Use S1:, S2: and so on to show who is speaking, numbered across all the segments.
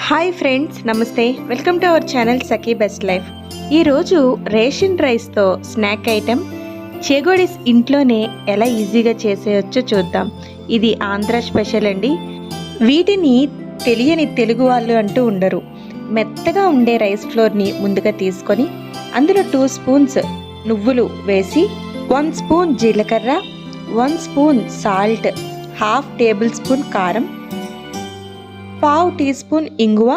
S1: Hi friends, నమస్తే. Welcome to our channel Sakhi best life. ఈరోజు ration రైస్తో snack item చేగోడీస్ ఇంట్లోనే ఎలా ఈజీగా చేసేయచ్చో చూద్దాం. ఇది ఆంధ్ర స్పెషల్ అండి. వీటిని తెలియని తెలుగు వాళ్ళు అంటూ ఉండరు. మెత్తగా ఉండే రైస్ ఫ్లోర్ని ముందుగా తీసుకొని అందులో 2 స్పూన్స్ నువ్వులు వేసి 1 స్పూన్ జీలకర్ర, 1 స్పూన్ సాల్ట్, 1/2 టేబుల్ స్పూన్ కారం, 1/2 టీ స్పూన్ ఇంగువ,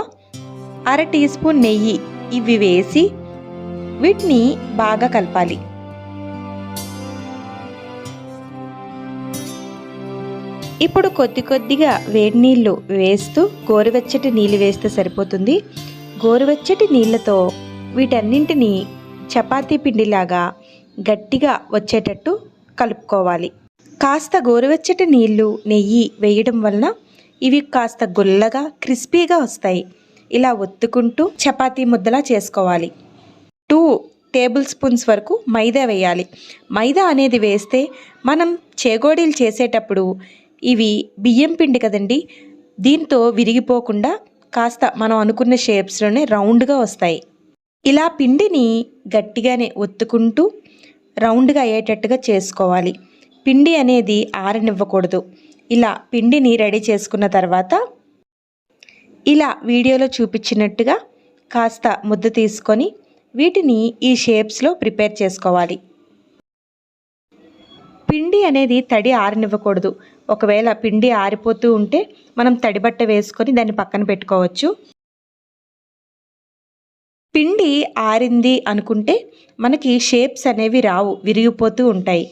S1: 1/2 టీ స్పూన్ నెయ్యి ఇవి వేసి వీటిని బాగా కలపాలి. ఇప్పుడు కొద్దిగా వేడి నీళ్ళు వేస్తూ గోరువెచ్చటి నీళ్ళు వేస్తే సరిపోతుంది. గోరువెచ్చటి నీళ్ళతో వీటన్నింటినీ చపాతీ పిండిలాగా గట్టిగా వచ్చేటట్టు కలుపుకోవాలి. కాస్త గోరువెచ్చటి నీళ్ళు, నెయ్యి వేయడం వలన ఇవి కాస్త గుల్లగా క్రిస్పీగా వస్తాయి. ఇలా ఒత్తుకుంటూ చపాతీ ముద్దలా చేసుకోవాలి. 2 టేబుల్ స్పూన్స్ వరకు మైదా వేయాలి. మైదా అనేది వేస్తే మనం చేగోడీలు చేసేటప్పుడు ఇవి బియ్యం పిండి కదండి, దీంతో విరిగిపోకుండా కాస్త మనం అనుకున్న షేప్స్లోనే రౌండ్గా వస్తాయి. ఇలా పిండిని గట్టిగానే ఒత్తుకుంటూ రౌండ్గా అయ్యేటట్టుగా చేసుకోవాలి. పిండి అనేది ఆరనివ్వకూడదు. ఇలా పిండిని రెడీ చేసుకున్న తర్వాత ఇలా వీడియోలో చూపించినట్టుగా కాస్త ముద్ద తీసుకొని వీటిని ఈ షేప్స్లో ప్రిపేర్ చేసుకోవాలి. పిండి అనేది తడి ఆరనివ్వకూడదు. ఒకవేళ పిండి ఆరిపోతూ ఉంటే మనం తడి బట్ట వేసుకొని దాన్ని పక్కన పెట్టుకోవచ్చు. పిండి ఆరింది అనుకుంటే మనకి షేప్స్ అనేవి రావు, విరిగిపోతూ ఉంటాయి.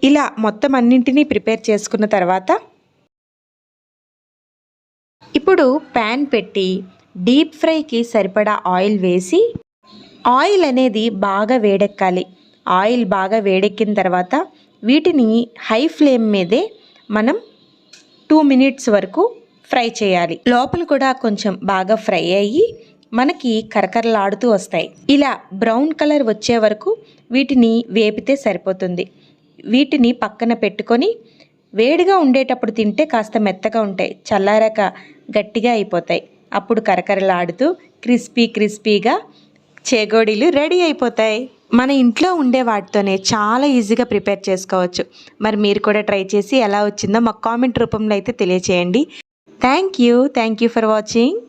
S1: ఇలా మొత్తం అన్నింటినీ ప్రిపేర్ చేసుకున్న తర్వాత ఇప్పుడు ప్యాన్ పెట్టి డీప్ ఫ్రైకి సరిపడా ఆయిల్ వేసి ఆయిల్ అనేది బాగా వేడెక్కాలి. ఆయిల్ బాగా వేడెక్కిన తర్వాత వీటిని హై ఫ్లేమ్ మీదే మనం 2 మినిట్స్ వరకు ఫ్రై చేయాలి. లోపల కూడా కొంచెం బాగా ఫ్రై అయ్యి మనకి కరకరలాడుతూ వస్తాయి. ఇలా బ్రౌన్ కలర్ వచ్చే వరకు వీటిని వేపితే సరిపోతుంది. వీటిని పక్కన పెట్టుకొని వేడిగా ఉండేటప్పుడు తింటే కాస్త మెత్తగా ఉంటాయి, చల్లారాక గట్టిగా అయిపోతాయి. అప్పుడు కరకరలాడుతూ క్రిస్పీగా చేగోడీలు రెడీ అయిపోతాయి. మన ఇంట్లో ఉండే వాటితోనే చాలా ఈజీగా ప్రిపేర్ చేసుకోవచ్చు. మరి మీరు కూడా ట్రై చేసి ఎలా వచ్చిందో మాకు కామెంట్ రూపంలో అయితే తెలియచేయండి. Thank you for watching.